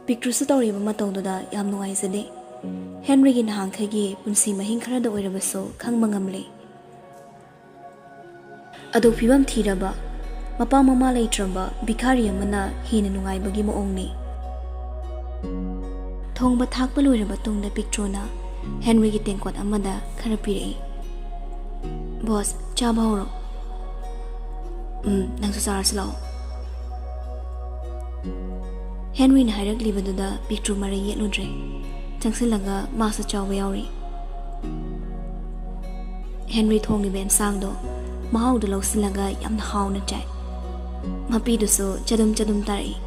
Pictrusu tawriba matawduda yam nuwaizade. Henrygi nahangkhaygi punsi mahing kharada oirabaso khangba ngamle. Adu fibam thiraba mapa mama leitramba bhikhari amana hina nungaibagi maongni. Thongba thakpa loiraba tungda Pictruna Henrygi tengkot amada khara pirei. Boss, chaba horo. Nangsu saraslo. Henry na hairak libaduda Pictru mara yetludre. Changsilaga masa chawa yauri. Henry thongni ben sangdo mahau do lausilaga yamna hauna chai. Mapi do so chadum tari.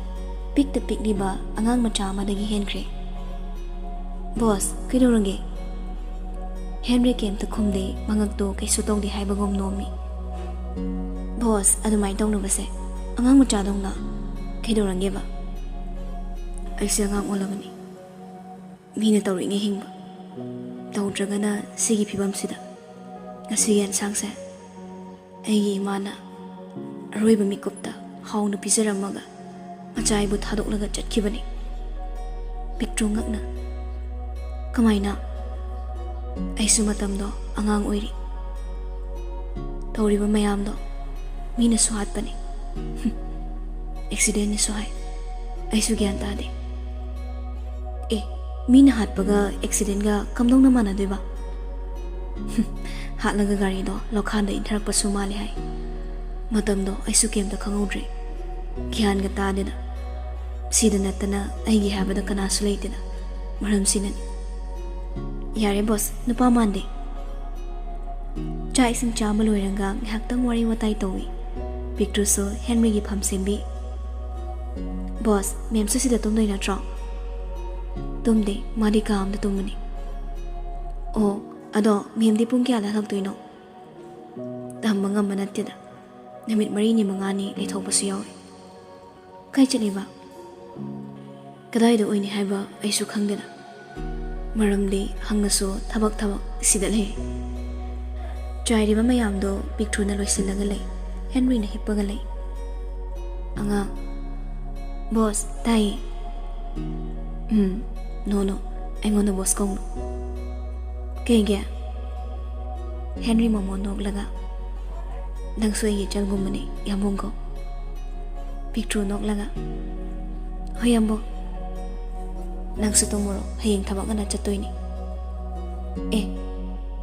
Pik the pik liba angang macha madagi henkre. Boss, kidorange. Henry came to kumde mangagdo kay sutong di haibagom nomi. Boss, adumay dong no base. Angang macha dong na. Kidorange ba? Ay siya ngang ulagani. Mina tawri nga hingba. Tawdraga na sige pibam sida. Ngasi yan sangse. Ay imana. Aroy ba mikupta. Haw na pisaramaga. Machay bu thadok laga chatkibani. Pictru ngak na. Kamay na. Ay sumatam do angang oiri. Tawri ba mayam do. Mina suhat pa ni. Accident ni suhay. Ay sugyan tadi. Mina hatpaga accident ga kamdong naman na diba? Hatlaga gari do lokhanda intharak pa sumali hai. Matam do ay sukem da kangudre. Kihan ga tadi na. Sida natana ay gihaba da kanasulay na. Maram sinan. Yare boss, napamandi. Chai sing cha maloiranga ngaktang wari watay tawi. Pictru so Henry gi pham sembi. Boss, mem so sida tumdoy na tro. Tumde madi kaam da tumani. Oh, ado mem di pung kya la thaktoy no. Tam mga manatida. Namit marini mangani lethok pa siyaw. Kay chali ba? Kaday do oy ni haiba ay su khangdena. Maramdi hangnaso thabak sidalhe. Chayri ba mayam do Pictru na loisilaga lay. Henry na hippaga lay. Anga. Boss, tayo. No. Ayun na boss kong. Kaya Henry mamonog laga. Nang suway chal gumani yambung ko. Pictru nog laga. Hoy yambo. Nang sa tumuro hayang tabak na chatoy ni.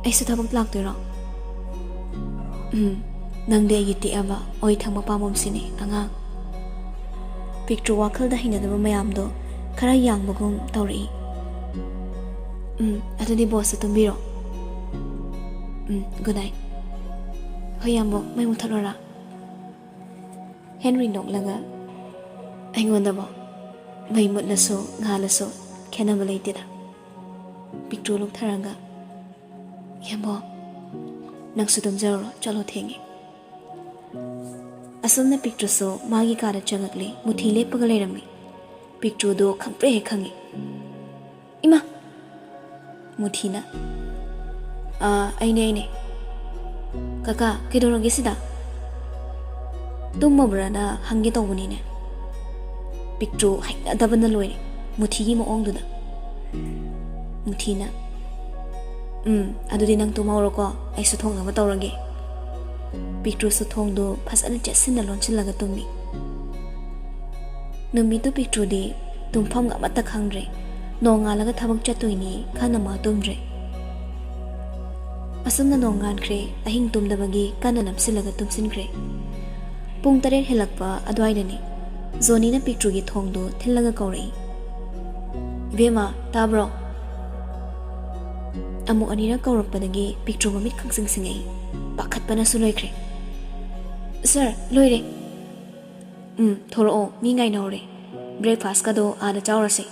Ay sa tabak laktoy ro. Nang di ayiti aba oy thang mapamom sini anga. Pictru wakal da hinadaba mayam do kara yang bagong tawri. Ato di boss sa tumbiro. Good night. Hoy yambo, may mutalora. Henry nok laga. Ay ngonda ba? May mut laso, nga laso, kena balay tida. Pictru luk taranga. Yambo, nang sutum zaro, chalo tingi. Asam na Pictru so, magi kada changakli, muthile pagalay rami. Pictru do kangpre he kangi. Ima! Muthina. Aine. Kaka, kidorong sida. Tumabra na hangi tawuni ne. Pictru hay na daban na loy. Muthigi mo ong duda. Muthina. Ado din ang tumawro ko ay sutong na matawragi. Pictru sutong do pas ana chesin na launch laga tumi. Numi to Pictru di tumpam nga mata khangre. No nga laga thabak chatoy ni kana ma tumre. Asam na nongan kre ahing tumdabagi kana namsilaga tumsin kre. Pung taret helakpa adway na ni. Zoni na Pictru gi thong do thilaga kaurai. Bema tabro. Amu anira kaurakpadagi Pictru mamit khangsing-singay. Pakat pa na suloy kre. Sir, loy re. Thoro mi ngay na re. Breakfast ka do ada chawrase.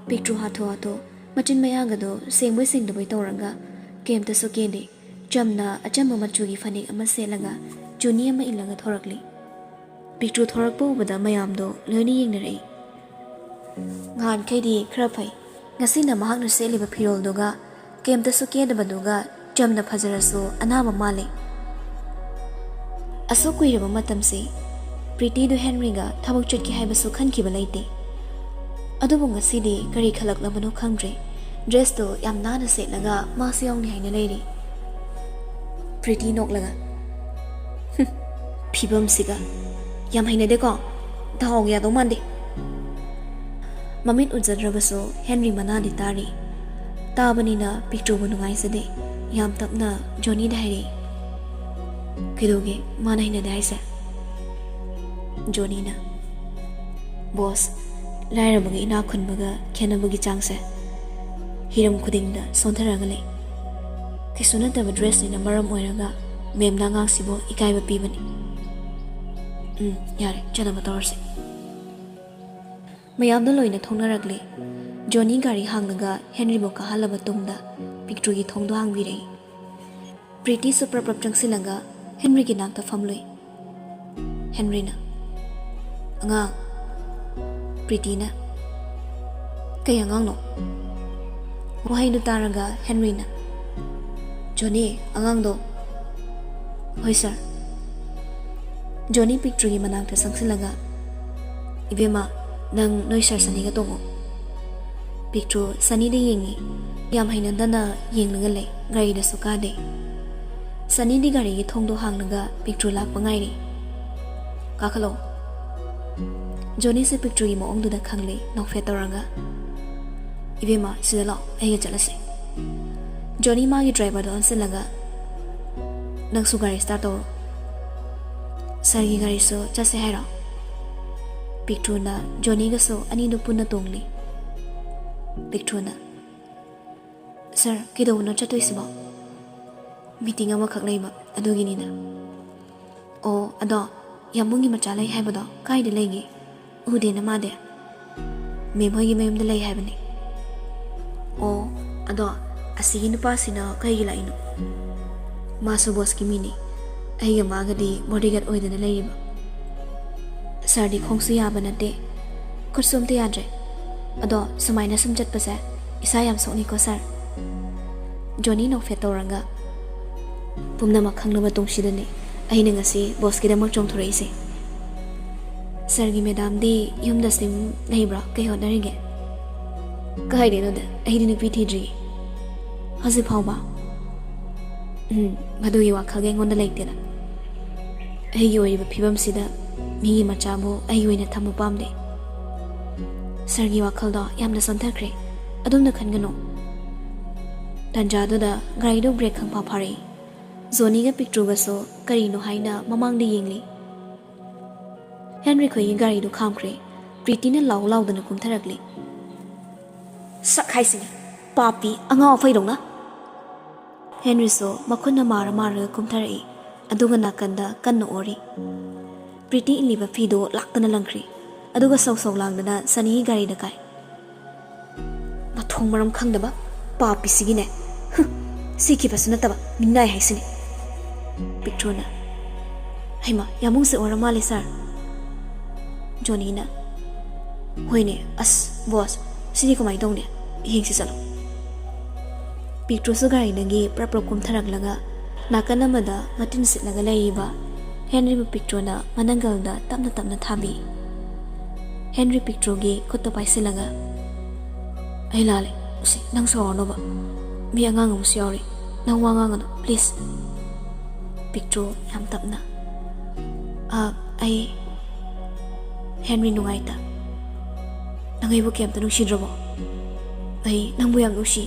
Pictru hato machin mayaga do sengboy sengdaboy tawranga kem ta sokende jamna achamba machugi fanik ama selaga juni ama ilaga thorakli. Pictru thorakpo bada mayam do loini yengnarai. Ngan khaidi khara phai ngasina mahakna seliba phirol doga kem ta sokende baduga jamna phajaraso anaba male. Asok kuiraba matamse Pretty do Henry ga thabak chutki haibasu khankiba laite. ꯑꯗꯨꯕꯨ ꯉꯁꯤꯗꯤ ꯀꯔꯤ ꯈꯜꯂꯛꯂꯕꯅꯣ ꯈꯪꯗ꯭ꯔꯦ ꯗ꯭ꯔꯦꯁꯇꯣ ꯌꯥꯝ ꯅꯥꯟꯅ ꯁꯦꯠꯂꯒ ꯃꯥꯁꯨ ꯌꯥꯎꯅꯤ ꯍꯥꯏꯅ ꯂꯩꯔꯤ ꯄ꯭ꯔꯤꯇꯤ ꯅꯣꯛꯂꯒ ꯐꯤꯕꯝꯁꯤꯒ ꯌꯥꯝ ꯍꯩꯅꯗꯦꯀꯣ ꯗꯥꯎ ꯌꯥꯗꯧ ꯃꯥꯟꯗꯦ ꯃꯃꯤꯠ ꯎꯖꯗ꯭ꯔꯕꯁꯨ ꯍꯦꯟꯔꯤ ꯃꯅꯥꯗꯤ ꯇꯥꯔꯤ ꯇꯥꯕꯅꯤꯅ ꯄꯤꯛꯇ꯭ꯔꯨꯕꯨ ꯅꯨꯡꯉꯥꯏꯖꯗꯦ ꯌꯥꯝ ꯇꯞꯅ ꯖꯣꯅꯤꯗ ꯍꯥꯏꯔꯛꯏ ꯀꯩꯗꯧꯒꯦ ꯃꯥꯅ ꯍꯩꯅꯗꯦ ꯍꯥꯏꯁꯦ ꯖꯣꯅꯤꯅ ꯕꯣꯁ ꯂꯥꯏꯔꯕꯒ ꯏꯅꯥꯛ ꯈꯨꯟꯕꯒ ꯈꯦꯟꯅꯕꯒꯤ ꯆꯥꯡꯁꯦ ꯍꯤꯔꯝ ꯈꯨꯗꯤꯡꯗ ꯁꯣꯟꯊꯔꯒ ꯂꯩ ꯀꯩꯁꯨ ꯅꯠꯇꯕ ꯗ꯭ꯔꯦꯁꯅꯤꯅ ꯃꯔꯝ ꯑꯣꯏꯔꯒ ꯃꯦꯝꯅ ꯑꯉꯥꯡꯁꯤꯕꯨ ꯏꯀꯥꯏꯕ ꯄꯤꯕꯅꯤ ꯌꯥꯔꯦ ꯆꯠꯅꯕ ꯇꯧꯔꯁꯤ ꯃꯌꯥꯝꯅ ꯂꯣꯏꯅ ꯊꯣꯡꯅꯔꯛꯂꯦ ꯖꯣꯅꯤ ꯒꯥꯔꯤ ꯍꯥꯡꯂꯒ ꯍꯦꯟꯔꯤꯕꯨ ꯀꯥꯍꯜꯂꯕ ꯇꯨꯡꯗ ꯄꯤꯛꯇ꯭ꯔꯨꯒꯤ ꯊꯣꯡꯗꯣ ꯍꯥꯡꯕꯤꯔꯛꯏ ꯄ꯭ꯔꯤꯇꯤꯁꯨ ꯄ꯭ꯔꯞ ꯆꯪꯁꯤꯜꯂꯒ ꯍꯦꯟꯔꯤꯒꯤ ꯅꯥꯛꯇ ꯐꯝꯂꯨꯏ ꯍꯦꯟꯔꯤꯅ ꯑꯉꯥꯡ ꯄ꯭ꯔꯤꯇꯤꯅ ꯀꯩ ꯑꯉꯥꯡꯅꯣ ꯋꯥꯍꯩꯗꯨ ꯇꯥꯔꯒ ꯍꯦꯟꯔꯤꯅ ꯖꯣꯅꯤ ꯑꯉꯥꯡꯗꯣ ꯍꯣꯏ ꯁꯥꯔ ꯖꯣꯅꯤ ꯄꯤꯛꯇ꯭ꯔꯨꯒꯤ ꯃꯅꯥꯛꯇ ꯆꯪꯁꯤꯜꯂꯒ ꯏꯕꯦꯝꯃ ꯅꯪ ꯅꯣꯏ ꯁꯥꯔ ꯁꯅꯤꯒ ꯇꯣꯡꯉꯣ ꯄꯤꯛꯇ꯭ꯔꯨ ꯁꯅꯤꯗ ꯌꯦꯡꯉꯤ ꯌꯥꯝ ꯍꯩꯅꯗꯅ ꯌꯦꯡꯂꯒ ꯂꯩ ꯒꯥꯔꯤꯗꯁꯨ ꯀꯥꯗꯦ ꯁꯅꯤꯗꯤ ꯒꯥꯔꯤꯒꯤ ꯊꯣꯡꯗꯣ ꯍꯥꯡꯂꯒ ꯄꯤꯛꯇ꯭ꯔꯨ ꯂꯥꯛꯄ ꯉꯥꯏꯔꯤ ꯀꯥꯈꯠꯂꯣ ꯖꯣꯅꯤꯁꯦ ꯄꯤꯛꯇ꯭ꯔꯨꯒꯤ ꯃꯑꯣꯡꯗꯨꯗ ꯈꯪꯂꯦ ꯅꯣꯛꯐꯦꯠ ꯇꯧꯔꯒ ꯏꯕꯦꯝꯃ ꯁꯤꯗ ꯂꯥꯛꯑꯣ ꯑꯩꯒ ꯆꯠꯂꯁꯤ ꯖꯣꯅꯤ ꯃꯥꯒꯤ ꯗ꯭ꯔꯥꯏꯚꯔꯗꯣ ꯑꯣꯟꯁꯤꯜꯂꯒ ꯅꯪꯁꯨ ꯒꯥꯔꯤ ꯁ꯭ꯇꯥꯔꯠ ꯇꯧꯔꯣ ꯁꯥꯔꯒꯤ ꯒꯥꯔꯤꯁꯨ ꯆꯠꯁꯦ ꯍꯥꯏꯔꯣ ꯄꯤꯛꯇ꯭ꯔꯨꯅ ꯖꯣꯅꯤꯒꯁꯨ ꯑꯅꯤꯗꯨ ꯄꯨꯟꯅ ꯇꯣꯡꯂꯤ ꯄꯤꯛꯇ꯭ꯔꯨꯅ ꯁꯥꯔ ꯀꯩꯗꯧꯕꯅꯣ ꯆꯠꯇꯣꯏꯁꯤꯕꯣ ꯃꯤꯇꯤꯡ ꯑꯃꯈꯛ ꯂꯩꯕ ꯑꯗꯨꯒꯤꯅꯤꯗ ꯑꯣ ꯑꯗꯣ ꯌꯥꯝꯕꯨꯡꯒꯤ ꯃꯆꯥ ꯂꯩ ꯍꯥꯏꯕꯗꯣ ꯀꯥꯏꯗ ꯂꯩꯒꯦ ꯎꯗꯦꯅ ꯃꯥꯗꯤ ꯃꯦꯝ ꯍꯣꯏꯒꯤ ꯃꯌꯨꯝꯗ ꯂꯩ ꯍꯥꯏꯕꯅꯤ ꯑꯣ ꯑꯗꯣ ꯑꯁꯤꯒꯤ ꯅꯨꯄꯥꯁꯤꯅ ꯀꯩꯒꯤ ꯂꯥꯛꯏꯅꯣ ꯃꯥꯁꯨ ꯕꯣꯁꯀꯤ ꯃꯤꯅꯤ ꯑꯩꯒ ꯃꯥꯒꯗꯤ ꯕꯣꯗꯤꯒꯥꯔꯗ ꯑꯣꯏꯗꯅ ꯂꯩꯔꯤꯕ ꯁꯥꯔꯗꯤ ꯈꯣꯡꯁꯨ ꯌꯥꯕ ꯅꯠꯇꯦ ꯈꯨꯠꯁꯨ ꯑꯝꯇ ꯌꯥꯗ꯭ꯔꯦ ꯑꯗꯣ ꯁꯨꯃꯥꯏꯅ ꯁꯨꯝ ꯆꯠꯄꯁꯦ ꯏꯁꯥ ꯌꯥꯝ ꯁꯣꯛꯅꯤꯀꯣ ꯁꯥꯔ ꯖꯣꯅꯤ ꯅꯣꯛꯐꯦꯠ ꯇꯧꯔꯒ ꯄꯨꯝꯅꯃꯛ ꯈꯪꯂꯕ ꯇꯨꯡꯁꯤꯗꯅꯤ ꯑꯩꯅ ꯉꯁꯤ ꯕꯣꯁꯀꯤꯗꯃꯛ ꯆꯣꯡꯊꯣꯔꯛꯏꯁꯦ ꯁꯥꯔꯒꯤ ꯃꯦꯗꯥꯝꯗꯤ ꯌꯨꯝꯗ ꯁꯨꯝ ꯂꯩꯕ꯭ꯔꯥ ꯀꯩ ꯍꯣꯠꯅꯔꯤꯒꯦ ꯀꯥꯏꯗꯩꯅꯣꯗ ꯑꯩꯗꯤ ꯅꯨꯄꯤ ꯊꯤꯗ꯭ꯔꯤ ꯍꯧꯖꯤꯛ ꯐꯥꯎꯕ ꯃꯗꯨꯒꯤ ꯋꯥꯈꯜꯒ ꯑꯩꯉꯣꯟꯗ ꯂꯩꯇꯦꯗ ꯑꯩꯒꯤ ꯑꯣꯏꯔꯤꯕ ꯐꯤꯕꯝꯁꯤꯗ ꯃꯤꯒꯤ ꯃꯆꯥꯕꯨ ꯑꯩꯒꯤ ꯑꯣꯏꯅ ꯊꯝꯕ ꯄꯥꯝꯗꯦ ꯁꯥꯔꯒꯤ ꯋꯥꯈꯜꯗꯣ ꯌꯥꯝꯅ ꯁꯣꯟꯊꯈ꯭ꯔꯦ ꯑꯗꯨꯝꯅ ꯈꯟꯒꯅꯨ ꯇꯟꯖꯥꯗꯨꯗ ꯒꯥꯔꯤꯗꯣ ꯕ꯭ꯔꯦꯛ ꯈꯪꯐꯥ ꯐꯥꯔꯛꯏ ꯖꯣꯅꯤꯒ ꯄꯤꯛꯇ꯭ꯔꯨꯒꯁꯨ ꯀꯔꯤꯅꯣ ꯍꯥꯏꯅ ꯃꯃꯥꯡꯗ ꯌꯦꯡꯂꯤ ꯍꯦꯟꯔꯤ ꯈꯣꯏꯒꯤ ꯒꯥꯔꯤꯗꯨ ꯈꯥꯝꯈ꯭ꯔꯦ ꯄ꯭ꯔꯤꯇꯤꯅ ꯂꯥꯎ ꯂꯥꯎꯗꯅ ꯀꯨꯝꯊꯔꯛꯂꯤ ꯁꯛ ꯍꯥꯏꯁꯤꯅꯤ ꯄꯥꯄꯤ ꯑꯉꯥꯎ ꯑꯐꯩꯗꯧꯅ ꯍꯦꯟꯔꯤꯁꯨ ꯃꯈꯨꯠꯅ ꯃꯥꯔꯒ ꯀꯨꯝꯊꯔꯛꯏ ꯑꯗꯨꯒ ꯅꯥꯀꯟꯗ ꯀꯟꯅ ꯑꯣꯔꯤ ꯄ꯭ꯔꯤꯇꯤ ꯏꯜꯂꯤꯕ ꯐꯤꯗꯣ ꯂꯥꯛꯇꯅ ꯂꯪꯈ꯭ꯔꯤ ꯑꯗꯨꯒ ꯁꯧ ꯁꯧ ꯂꯥꯡꯗꯅ ꯁꯅꯤꯒꯤ ꯒꯥꯔꯤꯗ ꯀꯥꯏ ꯃꯊꯣꯡ ꯃꯔꯝ ꯈꯪꯗꯕ ꯄꯥꯄꯤꯁꯤꯒꯤꯅꯦ ꯁꯤꯈꯤꯕꯁꯨ ꯅꯠꯇꯕ ꯃꯤꯅꯥꯏ ꯍꯥꯏꯁꯤꯅꯤ ꯄꯤꯛꯇ꯭ꯔꯨꯅ ꯍꯩꯃꯥ ꯌꯥꯝꯕꯨꯡꯁꯦ ꯑꯣꯏꯔ ꯃꯥꯜꯂꯦ ꯁꯥꯔ ꯖꯣꯅꯤꯅ ꯍꯣꯏꯅꯦ ꯑꯁ ꯕꯣꯁ ꯁꯤꯗꯤ ꯀꯃꯥꯏꯅ ꯇꯧꯅꯤ ꯌꯦꯡꯁꯤ ꯆꯠꯂꯣ ꯄꯤꯛꯇ꯭ꯔꯨꯁꯨ ꯒꯥꯔꯤꯗꯒꯤ ꯄ꯭ꯔꯞ ꯀꯨꯝꯊꯔꯛꯂꯒ ꯅꯥꯀꯟ ꯑꯃꯗ ꯃꯇꯤꯟ ꯁꯤꯠꯂꯒ ꯂꯩꯔꯤꯕ ꯍꯦꯟꯔꯤꯕꯨ ꯄꯤꯛꯇ꯭ꯔꯨꯅ ꯃꯅꯪꯒꯜꯗ ꯇꯞꯅ ꯇꯞꯅ ꯊꯥꯕꯤ ꯍꯦꯟꯔꯤ ꯄꯤꯛꯇ꯭ꯔꯨꯒꯤ ꯈꯨꯠꯇ ꯄꯥꯏꯁꯤꯜꯂꯒ ꯑꯩ ꯂꯥꯜꯂꯦ ꯎꯁꯤ ꯅꯪ ꯁꯥꯎꯔꯅꯣꯕ ꯃꯤ ꯑꯉꯥꯡ ꯑꯃꯁꯨ ꯌꯥꯎꯔꯤ ꯅꯪ ꯋꯥ ꯉꯥꯡꯒꯅꯨ ꯄ꯭ꯂꯤꯖ ꯄꯤꯛꯇ꯭ꯔꯨ ꯌꯥꯝ ꯇꯞꯅ ꯑꯩ ꯍꯦꯟꯔꯤ ꯅꯨꯡꯉꯥꯏꯇ ꯅꯪ ꯑꯩꯕꯨ ꯀꯩꯝꯇ ꯅꯨꯡꯁꯤꯗ꯭ꯔꯕꯣ ꯑꯩ ꯅꯪꯕꯨ ꯌꯥꯝ ꯅꯨꯡꯁꯤ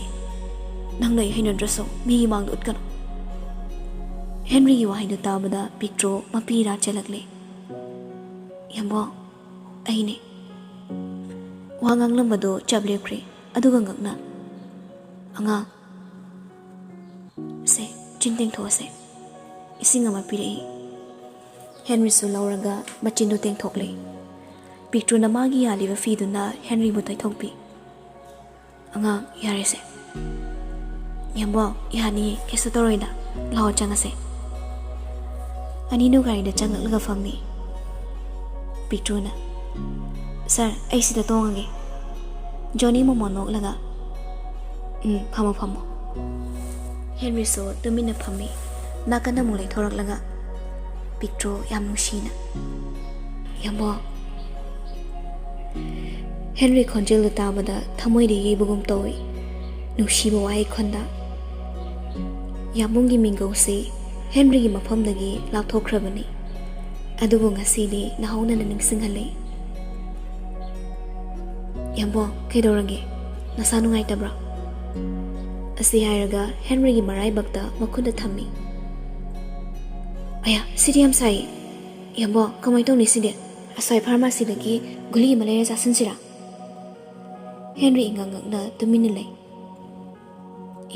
ꯅꯪꯅ ꯑꯩ ꯍꯩꯅꯗ꯭ꯔꯁꯨ ꯃꯤꯒꯤ ꯃꯥꯡꯗ ꯎꯠꯀꯅꯨ ꯍꯦꯟꯔꯤꯒꯤ ꯋꯥꯍꯩꯗꯨ ꯇꯥꯕꯗ ꯄꯤꯛꯇ꯭ꯔꯨ ꯃꯄꯤꯔꯥ ꯆꯦꯜꯂꯛꯂꯦ ꯌꯥꯝꯕꯣ ꯑꯩꯅꯦ ꯋꯥ ꯉꯥꯡꯂꯝꯕꯗꯨ ꯆꯞ ꯂꯦꯞꯈ꯭ꯔꯦ ꯑꯗꯨꯒ ꯉꯛꯅ ꯑꯉꯥꯡ ꯁꯦ ꯆꯤꯟ ꯇꯦꯡꯊꯣꯛꯑꯁꯦ ꯏꯁꯤꯡ ꯑꯃ ꯄꯤꯔꯛꯏ ꯍꯦꯟꯔꯤꯁꯨ ꯂꯧꯔꯒ ꯃꯆꯤꯟꯗꯨ ꯇꯦꯡꯊꯣꯛꯂꯦ ꯄꯤꯛꯇ꯭ꯔꯨꯅ ꯃꯥꯒꯤ ꯌꯥꯜꯂꯤꯕ ꯐꯤꯗꯨꯅ ꯍꯦꯟꯔꯤꯕꯨ ꯇꯩꯊꯣꯛꯄꯤ ꯑꯉꯥꯡ ꯌꯥꯔꯦꯁꯦ ꯌꯥꯝꯕꯣ ꯌꯥꯅꯤꯌꯦ ꯀꯩꯁꯨ ꯇꯧꯔꯣꯏꯗ ꯂꯥꯛꯑꯣ ꯆꯪꯉꯁꯦ ꯑꯅꯤꯗꯨ ꯒꯥꯔꯤꯗ ꯆꯪꯉꯛꯂꯒ ꯐꯝꯃꯤ ꯄꯤꯛꯇ꯭ꯔꯨꯅ ꯁꯥꯔ ꯑꯩ ꯁꯤꯗ ꯇꯣꯡꯉꯒꯦ ꯖꯣꯅꯤ ꯃꯣꯃꯣꯟ ꯅꯣꯛꯂꯒ ꯐꯝꯃꯣ ꯐꯝꯃꯣ ꯍꯦꯟꯔꯤꯁꯨ ꯇꯨꯃꯤꯟꯅ ꯐꯝꯃꯤ ꯅꯥꯀꯟꯗ ꯑꯃꯨꯛ ꯂꯩꯊꯣꯔꯛꯂꯒ ꯄꯤꯛꯇ꯭ꯔꯨ ꯌꯥꯝ ꯅꯨꯡꯁꯤꯅ ꯌꯥꯝꯕꯣ Henry khonjel tabada thamoi de yebugum toy nushiba wai khonda Yambung gi mingo se Henry gi mafam dagi lathokhrabani adubu ngasi de nahona na ningsinghale Yambong kaidorange nasanu ngai tabra asi hairaga Henry gi marai bakta makhunda thammi aya siriam sai Yambong kamai tawni side asai pharmacy dagi guli malaria jasin sira Henry ngangna tumini lei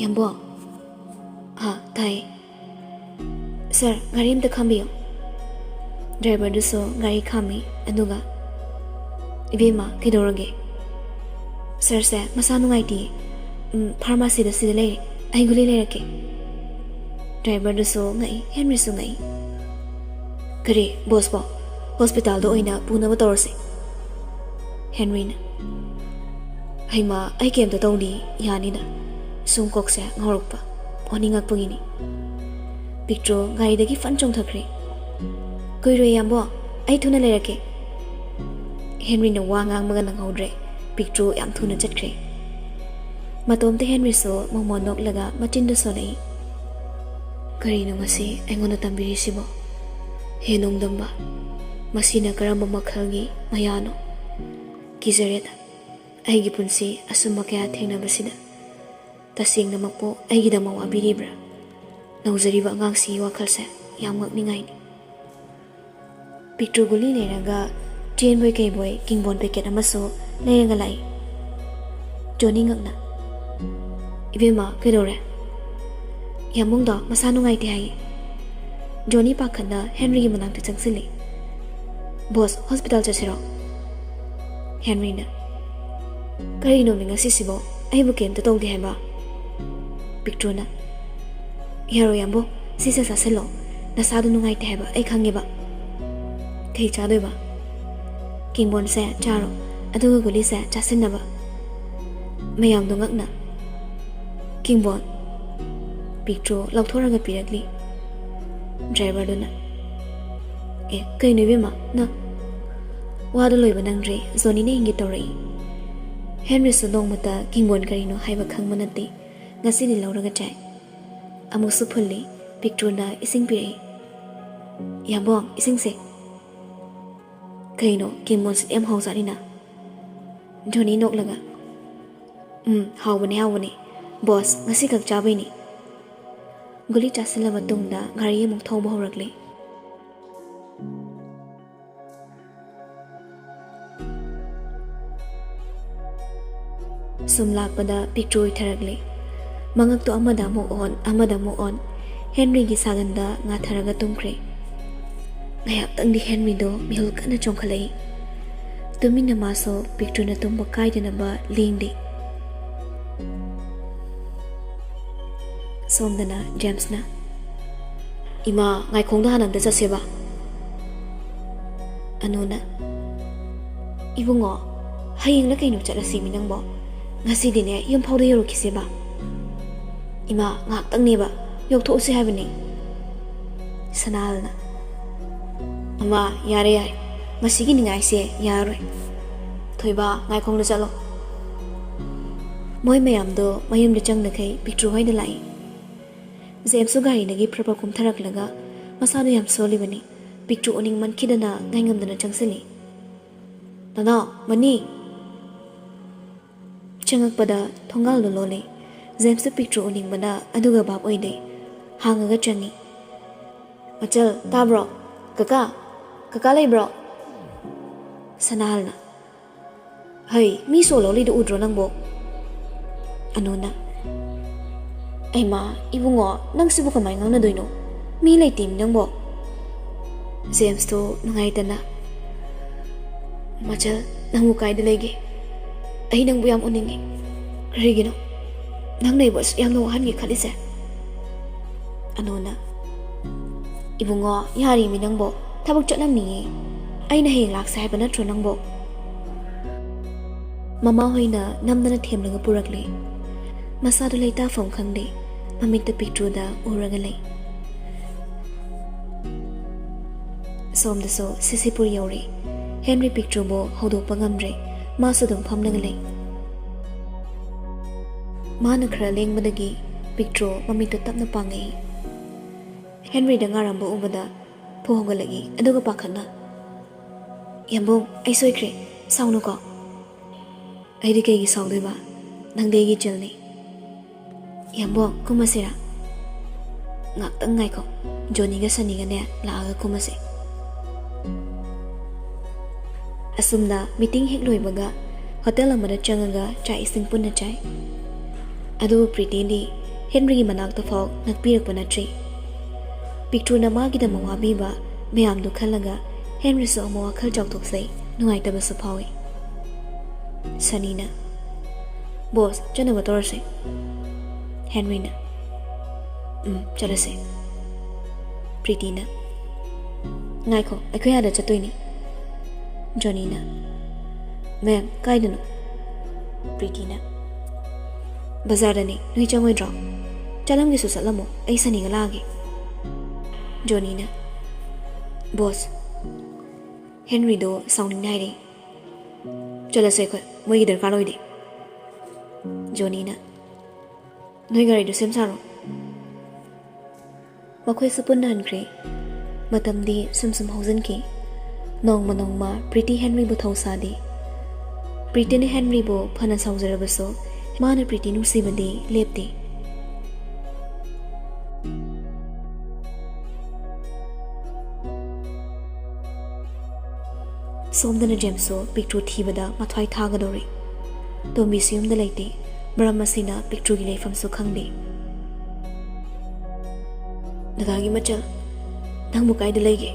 Yambong ha thai sir gari amta khambiyo driver du so gari khami aduga ibema kidorage sir se masanu ngai ti pharmacy da sida lei ai guli le rake driver du so ngai Henry so ngai kare boss bo hospital do oina puna ba torse Henry na aima ai kem to tawni yani da sung kok se ngorokpa oni ngak pungini picture gari dagi fan chong thakre koiro Yambo ai thuna le rake Henry na wangang maga nang hodre picture yam thuna chatkre matom te Henry so momonok laga machin do so nei kari no masi engona tambiri sibo henong damba masina karamba makhalgi mayano kizareta aigi punsi asuma kaya thengna basida tasing na makpo aigi da mawa biribra nauzariba ngang si wakhalse yam ngakningai ni picture guli leraga train boy kay boy kingbon packet amaso leraga lai Johnny ngakna ibema kedore Yambung da masanu ngai te hai Johnny pakhana Henry gi manang te changsili boss hospital chasiro Henry na kari no minga sisibo ai bu kem ta tong de heba picture na Hero Yambo sisa saselo na sadu nungai te heba ai khange ba thei cha doi ba kingbon se charo aduga guli se chasin na ba mayam do ngakna kingbon picture lokthora ga pirakli driver do na kai ne bema na wada loiba nangre zoni ne ingi torai Henry sodong mata kingbon karino haiba khangma nate ngasi ni lauraga chai amu su phulli picture na ising pire Yambong ising se kaino kingbon sit em hau zani na Johnny nok laga hawani boss ngasi kak chabai ni guli chasila matungda gari amuk thongba horakle sumlakpada picture tharagle mangak to amada mo on Henry gi saganda nga tharaga tumkre ngayak tang di Henry do mihul kana chongkhalai tumina maso picture na tumba kaidana ba lingdi somdana James na ima ngai khongda hanan da chaseba anuna ibungo hayeng la kaino chalasi minangbo ngasi dine yum phawde yoro kiseba ima ngak tangni ba yok tho se habani sanalna ama yare yare ngasi gi ningai se yaroi thoiba ngai khong la chalo moi mayam do mayum de chang na khai picture hoida lai James su gari nagi proper kum tharak laga masadu yam soli bani picture oning man khidana ngai ngam dana changseli dana mani changak pada thongal lo lole James su picture oning bana aduga bab oide hangaga changi machal ta bro kaka lai bro sanalna hey mi solo li do udro nangbo anona aima ibungo nang sibu kamai ngangna doino mi lai tim nangbo James to nangai dana machal nangu kai de lege ai nang buyam oningi krigino nang nei bos yang no han gi khalise anona ibungo yari mi nangbo thabuk chatlam ni ai na heng lak sai bana tro nangbo mama hoina namdana themlaga purakle masadu leita phom khangde mamita picture da uraga lei somda so sisipur yore Henry picture bo hodok pangamre Masu dum phamnaga lei. Mana khara lengmadagi pictro mamito tapna pangai. Henry da ngarambo ubada phogalagi aduga pakhana. Yambung ai soikre saunu ko. Ai di kegi saudoi ba nang degi chelni. Yambung kumasira. Ngaktang ngai ko. Johnny ga sani ga ne laaga kumase. Asumna meeting hek loibaga hotel amada changaga chai ising punna chai. Adu pretty Henry gi manakta phau nakpirakpa natri. Picture na magi da mawabi ba mayam du khalaga Henry so mo wakhal jawtoksai nungaitaba su phawi. Sanina boss chana batorse. Henry na chalase. Pretty na ngai ko akhoi ada chatoini. Johnny na ma'am kaidano. Pretty na Bazar ni nui changoi draw. Chalam gi su salamo ai sani ga lagi. Johnny na boss Henry do sounding nai ri. Chala se ko moi gi darkar loi de. Johnny na nui gari do sem saro. Makhoi sapun nan kre. Matam di sum hausan ki. Nong ma Pretty Henry bu thau sa di. Pretty ni Henry bu phana saujara baso. Mana Pretty nusibadi lepti. Somdana Jemso picture thibada mathwai thagadori. To museum da laiti Brahmasina picture gi leifam su khangdi. Dadagi machal nang mukai da leige.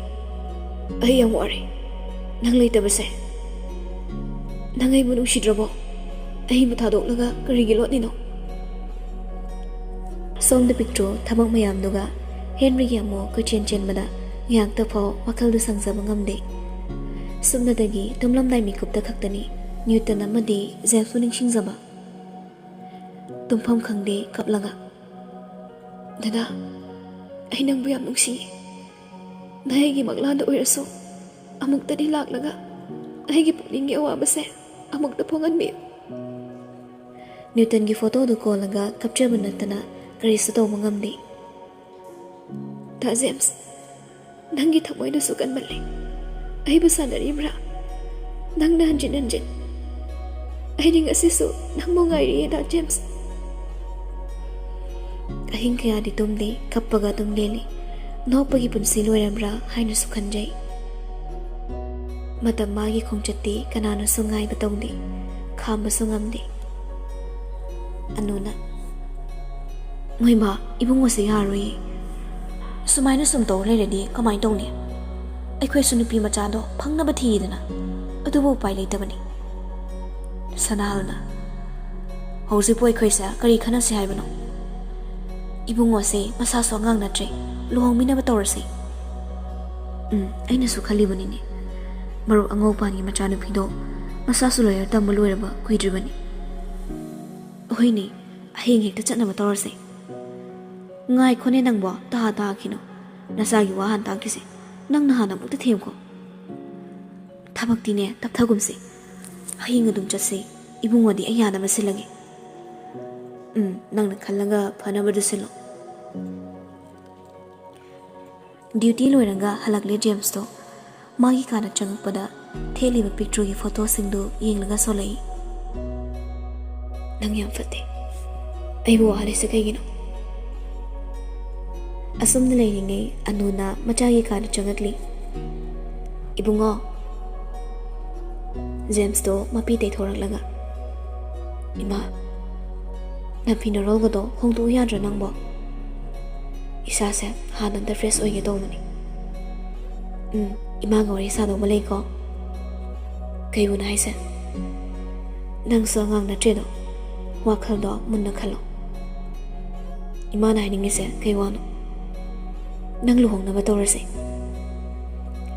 Ai yang wari. Nang leita base. Nang ai bunu shidrabo. Ai bu thadok laga karigi lot ni no. Som the picture thabang mayam duga Henry gi amo ko chen bada yak ta pho wakal du sangsaba ngamde. Sumna dagi tumlam dai mikup ta khaktani Newton amadi zelfu ningsing zaba. Tumpham khangde kaplaga. Dada ai nang bu yam nungsi. Nai gi magla da oiraso amuk ta di lak laga. Ai gi pukning gi awa base amuk ta phongan mi. Newton gi photo du ko laga capture banatana kari sa taw mangamdi. Ta James nangi thamoy na sukan mali. Ay basa na ribra. Nang na hanjin. Ay ring asiso nang mo ngay riye da James. Ahing kaya di tumdi kapaga tumdeli. No pagi punsi loiramra hay na sukanjay. Matamagi kong chati kanano sungay batongdi. Kamba sungamdi. Ano na? Ngoy ba, ibong mo si Harry. Sumay na sumtaw layra di kamay tong ni. Ay kwe sunupi machado pang na batihida na. Ado mo upay layta ba ni? Sanahal na. Hausi po ay kwe sa kari ka na si Hay ba no? Ibong mo si masaso ngang na tre. Luhang minabataw si. Ay nasukali ba ni? Maru ang upan ni machano pido. Masaso layar tambaluera ba kuidri ba ni? Oy ni, ahing hekta chat na bataw si. Ngai khone nang bo ta kino. Nasagi wahan ta kisi. Nang nahanam ukta them ko. Thabak tine tap thagum si. Ahing adum chat si. Ibung wadi ayana masilagi. Nang na khalaga phana badusilo. Duty loiranga halakle James to. Magi kana changpada theli ba picture gi photo singdu yenglaga solai. Nang yam fate. Ai bo hale se kai gino. Asum na layingi anuna machagi kana changakli. Ibungo. James to mapi te thorak laga. Ima. Na pinarol go do hongtu yadra nangbo. Isa se hanan da fresh oige do mani. Ima gori sa do malay ko. Kay una hai se. Nang so ngang na tredo. Wakhal do mun na khalo. Ima na hiningi se kay wano. Nang luhong na batawar se.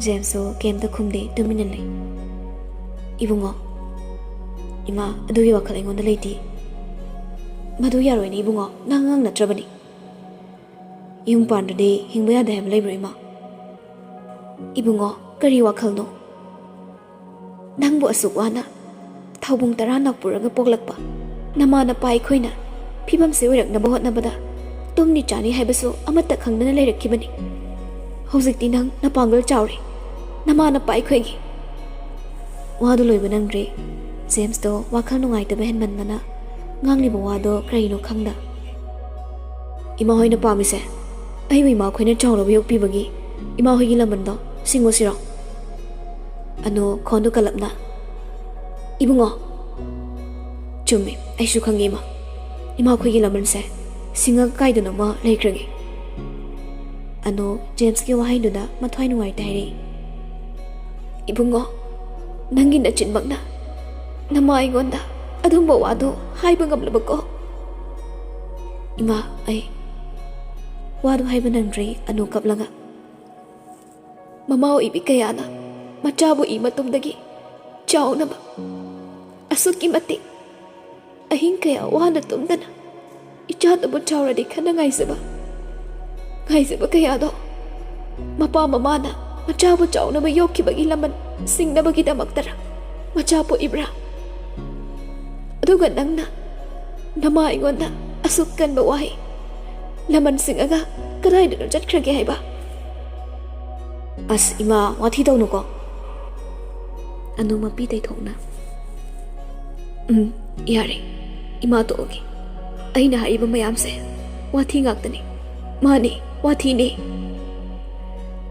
James so kem ta khumde tuminalay. Ibungo. Ima adugi wakhal ingon da layti. Madu yaroi ni ibungo nangang na trabani. Yung pandade hingba yada hem labor ima. Ibungo kari wakhal no. Nang bu asuk wana ꯊꯧꯕꯨꯡ ꯇꯔꯥ ꯅꯥꯛꯄꯨꯔꯒ ꯄꯣꯛꯂꯛꯄ ꯅꯃꯥ ꯅꯄꯥ ꯑꯩꯈꯣꯏꯅ ꯐꯤꯕꯝꯁꯤ ꯑꯣꯏꯔꯛꯅꯕ ꯍꯣꯠꯅꯕꯗ ꯇꯨꯝꯅꯤ ꯆꯥꯅꯤ ꯍꯥꯏꯕꯁꯨ ꯑꯃꯠꯇ ꯈꯪꯗꯅ ꯂꯩꯔꯛꯈꯤꯕꯅꯤ ꯍꯧꯖꯤꯛꯇꯤ ꯅꯪ ꯅꯄꯥꯡꯒꯜ ꯆꯥꯎꯔꯦ ꯅꯃꯥ ꯅꯄꯥ ꯑꯩꯈꯣꯏꯒꯤ ꯋꯥꯗꯨ ꯂꯣꯏꯕ ꯅꯪꯗ꯭ꯔꯦ ꯖꯦꯝꯁꯇꯣ ꯋꯥꯈꯜ ꯅꯨꯡꯉꯥꯏꯇꯕ ꯍꯦꯟꯃꯟꯕꯅ ꯉꯥꯡꯂꯤꯕ ꯋꯥꯗꯣ ꯀꯔꯤꯅꯣ ꯈꯪꯗ ꯏꯃꯥ ꯍꯣꯏꯅ ꯄꯥꯝꯃꯤꯁꯦ ꯑꯩꯕꯨ ꯏꯃꯥ ꯈꯣꯏꯅ ꯆꯥꯎꯅꯕ ꯌꯣꯛꯄꯤꯕꯒꯤ ꯏꯃꯥ ꯍꯣꯏꯒꯤ ꯂꯃꯟꯗꯣ ꯁꯤꯡꯉꯣꯁꯤꯔꯣ ꯑꯅꯣ ꯈꯣꯟꯗꯨ ꯀꯜꯂꯞꯅ 이붕어 ꯆꯨꯝꯃꯤ ꯑꯩꯁꯨ ꯈꯪꯉꯤ ꯏꯃꯥ ꯈꯣꯏꯒꯤ ꯂꯃꯟꯁꯦ ꯁꯤꯡꯉꯒ ꯀꯥꯏꯗꯅꯣ ꯑꯃ ꯂꯩꯈ꯭ꯔꯒꯦ ꯑꯅꯣ ꯖꯦꯝꯁꯀꯤ ꯋꯥꯍꯩꯗꯨꯗ ꯃꯊ꯭ꯋꯥꯏ ꯅꯨꯡꯉꯥꯏꯇ ꯍꯥꯏꯔꯛꯏ 이붕어 ꯅꯪꯒꯤ ꯅꯆꯤꯟꯃꯛꯅ ꯅꯃꯥ ꯑꯩꯉꯣꯟꯗ ꯑꯗꯨꯝꯕ ꯋꯥꯗꯣ ꯍꯥꯏꯕ ꯉꯝꯂꯕꯀꯣ ꯏꯃꯥ ꯑꯩ ꯋꯥꯗꯣ ꯍꯥꯏꯕ ꯅꯪꯗ꯭ꯔꯤ ꯑꯅꯣ ꯀꯞꯂꯒ ꯃꯃꯥ ꯑꯣꯏꯕꯤ ꯀꯌꯥꯅ ꯃꯆꯥꯕꯨ ꯏ ꯃꯇꯨꯡꯗꯒꯤ ꯆꯥꯎꯅꯕ ꯑꯁꯨꯛꯀꯤ ꯃꯇꯤꯛ ꯑꯍꯤꯡ ꯀꯌꯥ ꯋꯥꯅ ꯇꯨꯝꯗꯅ ꯏꯆꯥꯗꯨꯕꯨ ꯆꯥꯎꯔꯗꯤ ꯈꯟꯅ ꯉꯥꯏꯖꯕ ꯀꯌꯥꯗꯣ ꯃꯄꯥ ꯃꯃꯥꯅ ꯃꯆꯥꯕꯨ ꯆꯥꯎꯅꯕ ꯌꯣꯛꯈꯤꯕꯒꯤ ꯂꯃꯟ ꯁꯤꯡꯅꯕꯒꯤꯗꯃꯛꯇꯔ ꯃꯆꯥ ꯄꯣꯛꯏꯕ꯭ꯔꯥ ꯑꯗꯨꯒ ꯅꯪꯅ ꯅꯃꯥ ꯑꯩꯉꯣꯟꯗ ꯑꯁꯨꯛ ꯀꯟꯕ ꯋꯥꯍꯩ ꯂꯃꯟ ꯁꯤꯡꯉꯒ ꯀꯗꯥꯏꯗꯅꯣ ꯆꯠꯈ꯭ꯔꯒꯦ ꯍꯥꯏꯕ ꯑꯁ ꯏꯃꯥ ꯋꯥꯊꯤ ꯇꯧꯅꯨꯀꯣ ꯑꯅꯨ ꯃꯄꯤ ꯇꯩꯊꯣꯛꯅ ꯌꯥꯔꯦ ꯏꯃꯥ ꯇꯣꯛꯑꯒꯦ ꯑꯩꯅ ꯍꯥꯏꯔꯤꯕ ꯃꯌꯥꯝꯁꯦ ꯋꯥꯊꯤ ꯉꯥꯛꯇꯅꯤ ꯃꯥꯅꯤ ꯋꯥꯊꯤꯅꯤ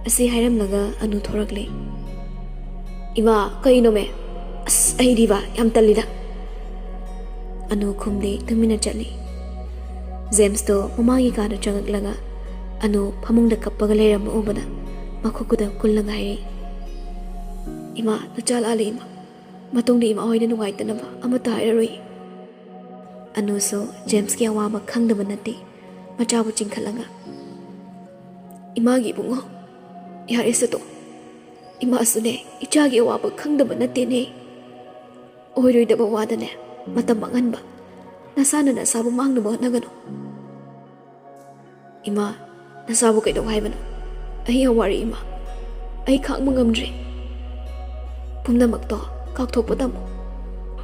ꯑꯁꯤ ꯍꯥꯏꯔꯝꯂꯒ ꯑꯅꯨ ꯊꯣꯔꯛꯂꯦ ꯏꯃꯥ ꯀꯩꯅꯣꯃꯦ ꯑꯁ ꯑꯩꯗꯤꯕ ꯌꯥꯝ ꯇꯜꯂꯤꯗ ꯑꯅꯨ ꯈꯨꯝꯗꯦ ꯇꯨꯃꯤꯟꯅ ꯆꯠꯂꯤ ꯖꯦꯝꯁꯇꯣ ꯃꯃꯥꯒꯤ ꯀꯥꯗ ꯆꯪꯉꯛꯂꯒ ꯑꯅꯨ ꯐꯃꯨꯡꯗ ꯀꯞꯄꯒ ꯂꯩꯔꯝꯕ ꯎꯕꯗ ꯃꯈꯨꯠꯀꯨꯗ ꯀꯨꯜꯂꯒ ꯍꯥꯏꯔꯛꯏ 이마 너잘 알래 이마 마동리 이마 호이는 누가있다나 봐 아무것도 하이러로이 아누소 제임스기 아와마 캉다바 나티 마차부 찡칼랑아 이마기 붕어 야레스도 이마수네 이차기 아와마 캉다바 나티네 오히려이다바 와다네 마tam 망한바 나사는 나사부 망누바 나가노 이마 나사부 그이도 하이바노 아이야 와리 이마 아이 캉마 ngamdre ꯄꯨꯝꯅꯃꯛꯇꯣ ꯀꯥꯎꯊꯣꯛꯄ ꯇꯝꯃꯨ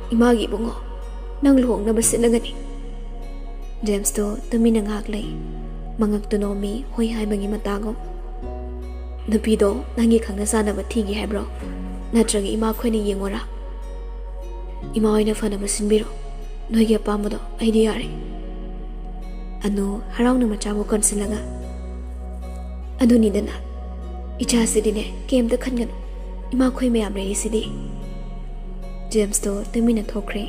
ꯏꯃꯥꯒꯤ ꯏꯕꯨꯡꯉꯣ ꯅꯪ ꯂꯨꯍꯣꯡꯅꯕ ꯁꯤꯠꯂꯒꯅꯤ ꯖꯦꯝꯁꯇꯣ ꯇꯨꯃꯤꯟꯅ ꯉꯥꯏꯍꯥꯛ ꯂꯩ ꯃꯉꯛꯇꯨ ꯅꯣꯝꯃꯤ ꯍꯣꯏ ꯍꯥꯏꯕꯒꯤ ꯃꯇꯥꯒꯨꯝ ꯅꯨꯄꯤꯗꯣ ꯅꯪꯒꯤ ꯈꯪꯅ ꯆꯥꯅꯕ ꯊꯤꯒꯦ ꯍꯥꯏꯕ꯭ꯔꯣ ꯅꯠꯇ꯭ꯔꯒ ꯏꯃꯥ ꯈꯣꯏꯅ ꯌꯦꯡꯉꯣꯔꯥ ꯏꯃꯥ ꯍꯣꯏꯅ ꯐꯅꯕ ꯁꯤꯟꯕꯤꯔꯣ ꯅꯣꯏꯒꯤ ꯑꯄꯥꯝꯕꯗꯣ ꯑꯩꯗꯤ ꯌꯥꯔꯦ ꯑꯅꯨ ꯍꯔꯥꯎꯅ ꯃꯆꯥꯕꯨ ꯀꯣꯟꯁꯤꯜꯂꯒ ꯑꯗꯨꯅꯤꯗꯅ ꯏꯆꯥꯁꯤꯗꯤꯅꯦ ꯀꯩꯝꯇ ꯈꯟꯒꯅꯨ ꯏꯃꯥ ꯈꯣꯏ ꯃꯌꯥꯝ ꯂꯩꯔꯤꯁꯤꯗꯤ ꯖꯦꯝꯁꯇꯣ ꯇꯨꯃꯤꯟꯅ ꯊꯣꯛꯈ꯭ꯔꯦ